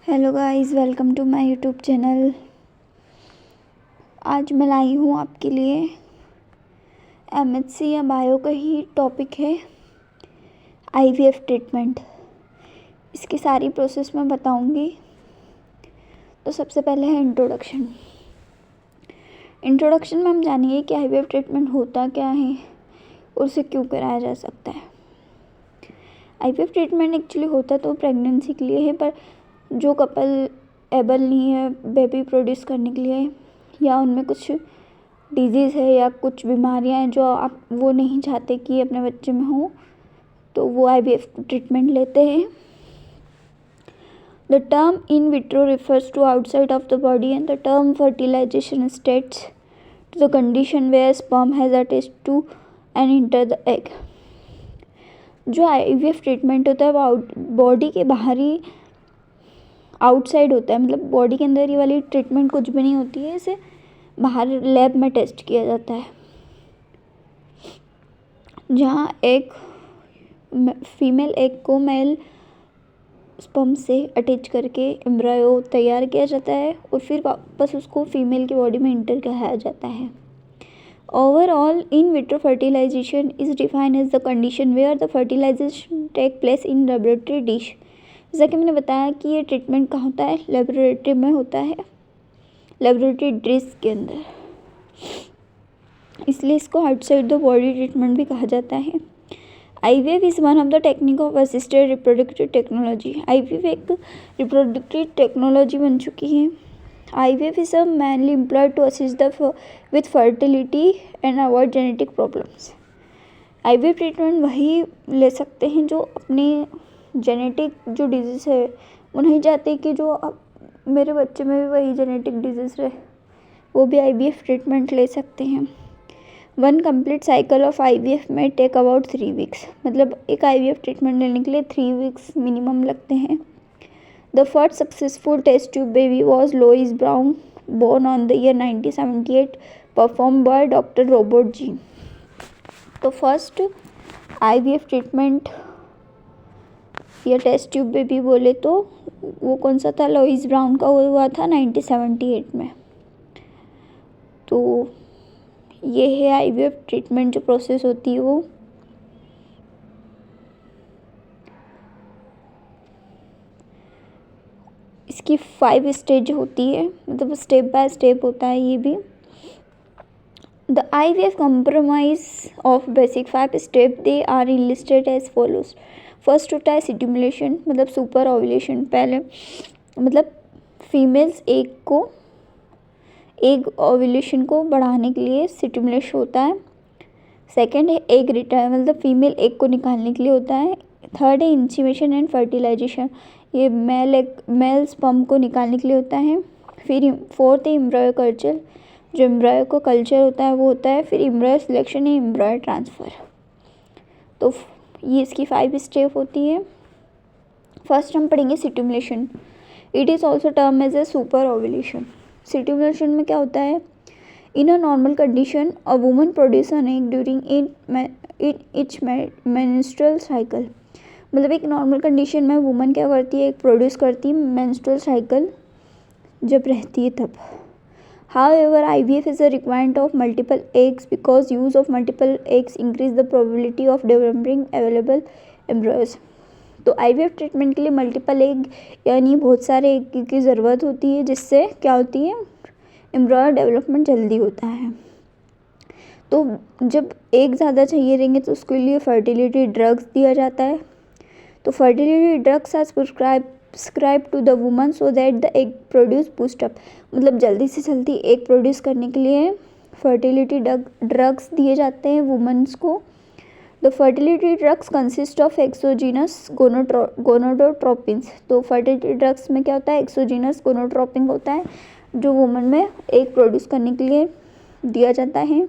Hello guys, welcome to my YouTube channel. आज मैं लाई हूँ आपके लिए एमएचसी या बायो का ही टॉपिक है, आईवीएफ ट्रीटमेंट। इसकी सारी प्रोसेस मैं बताऊँगी। तो सबसे पहले है इंट्रोडक्शन में हम जानेंगे कि आईवीएफ ट्रीटमेंट होता क्या है और उसे क्यों कराया जा सकता है। आईवीएफ ट्रीटमेंट एक्चुअली होता तो प्रेगनेंसी के लिए है, पर जो कपल एबल नहीं है बेबी प्रोड्यूस करने के लिए, या उनमें कुछ डिजीज़ है या कुछ बीमारियां हैं जो आप वो नहीं चाहते कि अपने बच्चे में हो, तो वो आईवीएफ ट्रीटमेंट लेते हैं। The term in vitro refers to outside of the body and the term fertilisation states to the condition where sperm has attached to and enter the egg. जो आईवीएफ ट्रीटमेंट होता है वो body के बाहरी outside होता है, मतलब body के अंदर ये वाली ट्रीटमेंट कुछ भी नहीं होती है। इसे बाहर लैब में टेस्ट किया जाता है, जहाँ एक फीमेल एग को मेल स्पर्म से अटैच करके एम्ब्रायो तैयार किया जाता है और फिर वापस उसको फीमेल की बॉडी में इंटर कराया जाता है। Overall in vitro fertilisation is defined as the condition where the fertilisation take place in laboratory dish. जैसा कि मैंने बताया कि ये ट्रीटमेंट कहाँ होता है, लेबोरेटरी में होता है, लेबोरेटरी डिश के अंदर, इसलिए इसको आउटसाइड द बॉडी ट्रीटमेंट भी कहा जाता है। IVF is one of the technique of assisted reproductive technology. IVF एक रिप्रोडक्टिव टेक्नोलॉजी बन चुकी है। IVF is mainly employed to assist with fertility and avoid genetic problems। IVF treatment वही ले सकते हैं जो अपने जेनेटिक जो डिजीज़ है वो नहीं चाहते कि जो अब मेरे बच्चे में भी वही जेनेटिक डिजीज़ रहे, वो भी आईवीएफ ट्रीटमेंट ले सकते हैं। One complete cycle of IVF में टेक अबाउट 3 वीक्स, मतलब एक आईवीएफ ट्रीटमेंट लेने के लिए 3 वीक्स मिनिमम लगते हैं। The first successful test tube baby was Louise Brown, born on the year 1978, perform by doctor Robert ji. तो फर्स्ट आईवीएफ ट्रीटमेंट या टेस्ट ट्यूब बेबी बोले तो वो कौन सा था, लोइस ब्राउन का हुआ था 1978 में। तो ये है आईवीएफ ट्रीटमेंट जो प्रोसेस होती है वो। इसकी 5 स्टेज होती है, मतलब स्टेप बाय स्टेप होता है ये भी। The IVF compromise of basic 5 step they are listed as follows. First होता है स्टिमुलेशन, मतलब सुपर ओव्यूलेशन। पहले मतलब फीमेल्स एग ओव्यूलेशन को बढ़ाने के लिए स्टिमुलेशन होता है। सेकंड है एग रिटर्न, मतलब फीमेल एग को निकालने के लिए होता है। थर्ड है इंसीमेशन एंड फर्टिलाइजेशन, ये मेल स्पर्म को निकालने के लिए होता है। फिर फोर्थ है एम्ब्रायो कल्चर, जो एम्ब्रायो को कल्चर होता है वो होता है। फिर एम्ब्रायो सिलेक्शन है, एम्ब्रायो ट्रांसफ़र। तो ये इसकी 5 स्टेप होती है। फर्स्ट हम पढ़ेंगे stimulation. It is also term as a super ovulation. Stimulation में क्या होता है, in a normal condition a woman produce an egg during its menstrual cycle. मतलब एक नॉर्मल कंडीशन में वुमन क्या करती है, एक प्रोड्यूस करती है मेंस्ट्रुअल साइकिल जब रहती है तब। However, IVF is a requirement of multiple eggs because use of multiple eggs increase the probability of developing available embryos। तो IVF ट्रीटमेंट के लिए मल्टीपल एग यानी बहुत सारे एग की ज़रूरत होती है, जिससे क्या होती है, एम्ब्रॉय डेवलपमेंट जल्दी होता है। तो जब एग ज़्यादा चाहिए रहेंगे तो उसके लिए फर्टिलिटी ड्रग्स दिया जाता है। तो fertility drugs are prescribe to the woman so that the egg produce boost up, मतलब जल्दी से जल्दी एग प्रोड्यूस करने के लिए फर्टिलिटी ड्रग्स दिए जाते हैं वुमेन्स को। The fertility drugs consist of exogenous gonadotropins. तो फर्टिलिटी ड्रग्स में क्या होता है, एक्सोजीनस गोनाडोट्रोपिन होता है जो वुमन में एग प्रोड्यूस करने के लिए दिया जाता है।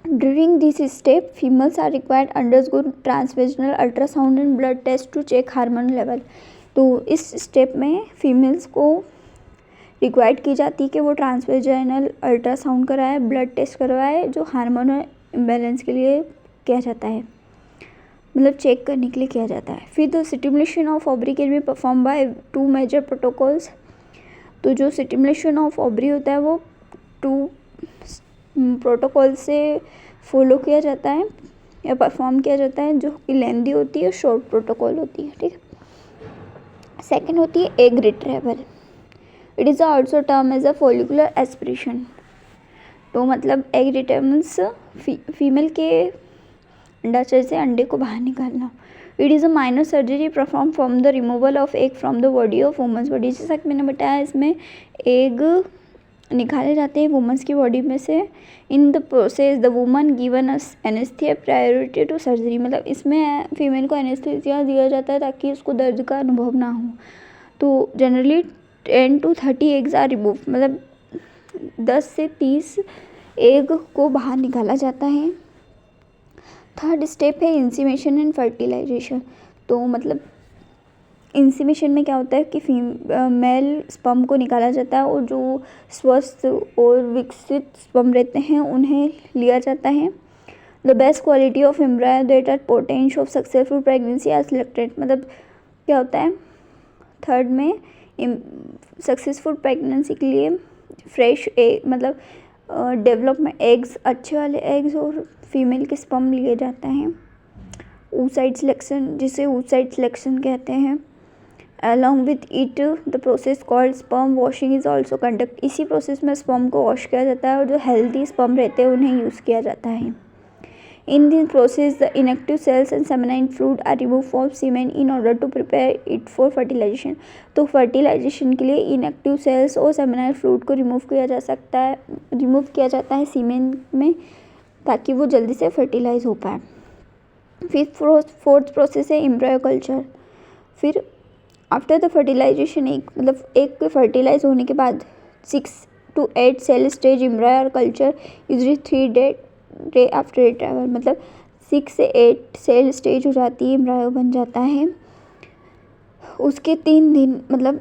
During this step, females are required undergo transvaginal ultrasound and blood test to check hormone level। तो इस स्टेप में फीमेल्स को रिक्वायर्ड की जाती है कि वो ट्रांसवेजाइनल अल्ट्रासाउंड कराए, ब्लड टेस्ट करवाए, जो हार्मोनल इम्बैलेंस के लिए किया जाता है। मतलब चेक करने के लिए किया जाता है। फिर the stimulation of ovary can be perform by 2 major protocols. तो जो स्टिमुलेशन ऑफ ओवरी होता है वो 2 प्रोटोकॉल से फॉलो किया जाता है या परफॉर्म किया जाता है, जो कि लेंदी होती है, शॉर्ट प्रोटोकॉल होती है, ठीक है। सेकेंड होती है egg retrieval. It is also term as a follicular aspiration. तो मतलब एग रिट्रीवल्स फीमेल के अंडाशय से अंडे को बाहर निकालना। It is a minor surgery perform from the removal of egg from the body of women's body. जैसा कि मैंने बताया, इसमें एग निकाले जाते हैं वुमेन्स की बॉडी में से। In the process the woman given anaesthesia priority to surgery. मतलब इसमें फीमेल को एनेस्थीसिया दिया जाता है ताकि उसको दर्द का अनुभव ना हो। तो generally 10 to 30 eggs are remove. मतलब 10 से 30 एग को बाहर निकाला जाता है। थर्ड स्टेप है इंसीमेशन एंड फर्टिलाइजेशन। तो मतलब इंसीमेशन में क्या होता है कि मेल स्पर्म को निकाला जाता है और जो स्वस्थ और विकसित स्पर्म रहते हैं उन्हें लिया जाता है। The best quality of embryo that are potential of successful pregnancy are selected. मतलब क्या होता है, थर्ड में सक्सेसफुल प्रेगनेंसी के लिए फ्रेश मतलब डेवलपमेंट एग्स, अच्छे वाले एग्स और फीमेल के स्पर्म लिए जाते हैं। oocyte सिलेक्शन, जिसे oocyte सिलेक्शन कहते हैं। along with it the process called sperm washing is also conduct। इसी प्रोसेस में स्पर्म को वॉश किया जाता है और जो हेल्दी स्पर्म रहते हैं उन्हें यूज़ किया जाता है। In this process the inactive cells and seminal fluid are removed from semen in order to prepare it for fertilization। तो fertilization के लिए inactive cells और seminal fluid को रिमूव किया जाता है सीमेन में, ताकि वो जल्दी से फर्टिलाइज हो पाए। फोर्थ प्रोसेस है एम्ब्रायो कल्चर। फिर आफ्टर द फर्टिलाइजेशन मतलब एग के फर्टिलाइज होने के बाद 6 to 8 cell stage embryo culture usually 3 day after retrieval. मतलब 6 से 8 सेल स्टेज हो जाती है, एम्ब्रायो बन जाता है। उसके 3 दिन मतलब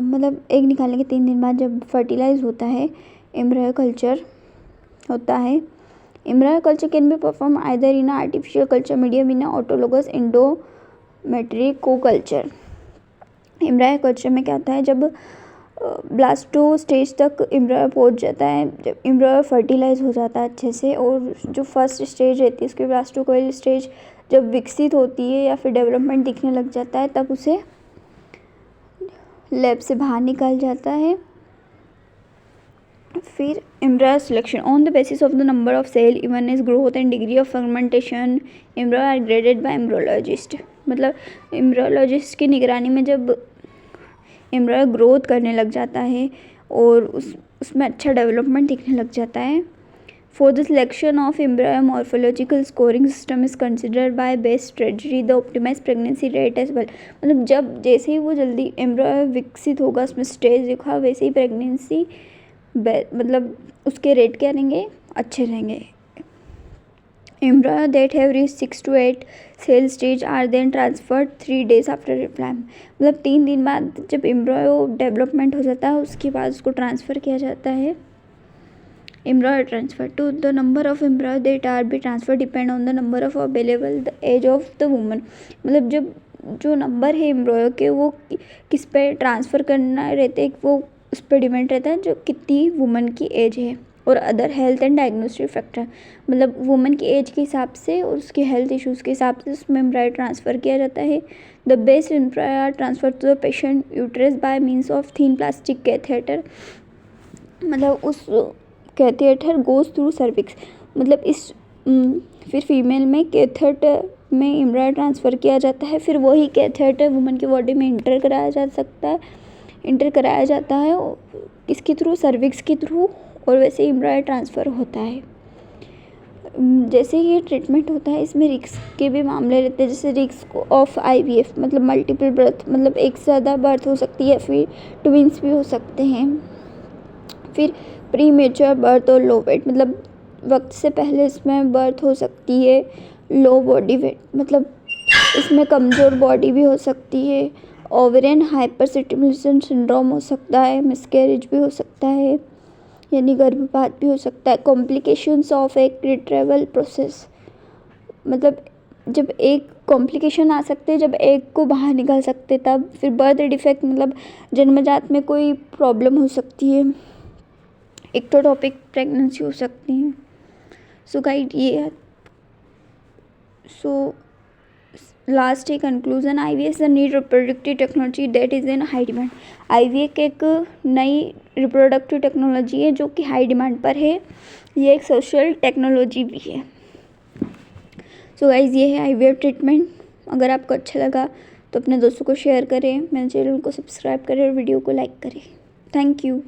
मतलब एग निकालने के 3 दिन बाद जब फर्टिलाइज होता है एम्ब्रायो कल्चर होता है। Embryo culture can be perform either in artificial culture medium in autologous endometrial co culture. Embryo culture में क्या होता है, जब ब्लास्टो स्टेज तक एम्ब्रायो पहुंच जाता है, जब एम्ब्रायो फर्टिलाइज हो जाता है अच्छे से, और जो फर्स्ट स्टेज रहती है उसकी ब्लास्टोकोइल स्टेज जब विकसित होती है या फिर डेवलपमेंट दिखने लग जाता है, तब उसे लैब से बाहर निकाल जाता है। फिर embryo selection on the basis of the number of cell, evenness, growth and degree of fermentation embryo are graded by embryologist. मतलब एम्ब्रोलॉजिस्ट की निगरानी में जब एम्ब्रायो ग्रोथ करने लग जाता है और उसमें अच्छा डेवलपमेंट दिखने लग जाता है। For the selection of embryo morphological scoring system is considered by best strategy the optimise pregnancy rate as well. मतलब जब जैसे ही वो जल्दी एम्ब्रायो विकसित होगा, उसमें स्टेज दिखा, वैसे ही प्रेगनेंसी मतलब उसके रेट क्या रहेंगे, अच्छे रहेंगे। Embryo that have reached 6 to 8 cell stage are then transferred 3 days after रिप्लाइम। मतलब 3 दिन बाद जब एम्ब्रायो डेवलपमेंट हो जाता है उसके बाद उसको ट्रांसफ़र किया जाता है। Embryo transfer to the number of embryo that are be transfer depend on the number of available the age of the woman. मतलब जब जो नंबर है एम्ब्रायो के वो किस पे ट्रांसफ़र करना रहते हैं, वो उस पर डिपेंड रहता है जो कितनी वुमन की एज है, और other health and diagnostic factor. मतलब वुमन की एज के हिसाब से और उसके हेल्थ इश्यूज़ के हिसाब से उसमें एम्ब्रायो ट्रांसफ़र किया जाता है। The best embryo are transfer to the patient uterus by means of thin plastic catheter. मतलब उस कैथेटर गोज थ्रू सर्विक्स। मतलब फिर फीमेल में कैथेटर में एम्ब्रायो ट्रांसफ़र किया जाता है, फिर वही कैथेटर वुमन की बॉडी में इंटर कराया जाता है किसके थ्रू, सर्विक्स के थ्रू, और वैसे एम्ब्रायो ट्रांसफ़र होता है। जैसे ये ट्रीटमेंट होता है इसमें रिस्क के भी मामले रहते हैं, जैसे रिस्क ऑफ IVF मतलब मल्टीपल बर्थ, मतलब एक से ज़्यादा बर्थ हो सकती है, फिर ट्विंस भी हो सकते हैं। फिर प्री मेच्योर बर्थ और लो वेट, मतलब वक्त से पहले इसमें बर्थ हो सकती है। लो बॉडी वेट मतलब इसमें कमज़ोर बॉडी भी हो सकती है। ओवेरियन हाइपर स्टिमुलेशन सिंड्रोम हो सकता है, मिसकैरेज भी हो सकता है, यानी गर्भपात भी हो सकता है। कॉम्प्लिकेशंस ऑफ एक रिट्रीवल प्रोसेस, मतलब जब एक कॉम्प्लिकेशन आ सकते हैं, जब एग को बाहर निकाल सकते तब। फिर बर्थ डिफेक्ट मतलब जन्मजात में कोई प्रॉब्लम हो सकती है। एक्टोटॉपिक प्रेगनेंसी हो सकती है। सो गाइड ये है। सो लास्ट एक conclusion, IVF is a new reproductive technology that is in high demand. IVF एक नई रिप्रोडक्टिव टेक्नोलॉजी है जो कि हाई डिमांड पर है। ये एक सोशल टेक्नोलॉजी भी है। सो गाइज ये है IVF ट्रीटमेंट। अगर आपको अच्छा लगा तो अपने दोस्तों को शेयर करें, मेरे चैनल को सब्सक्राइब करें और वीडियो को लाइक करें। Thank you.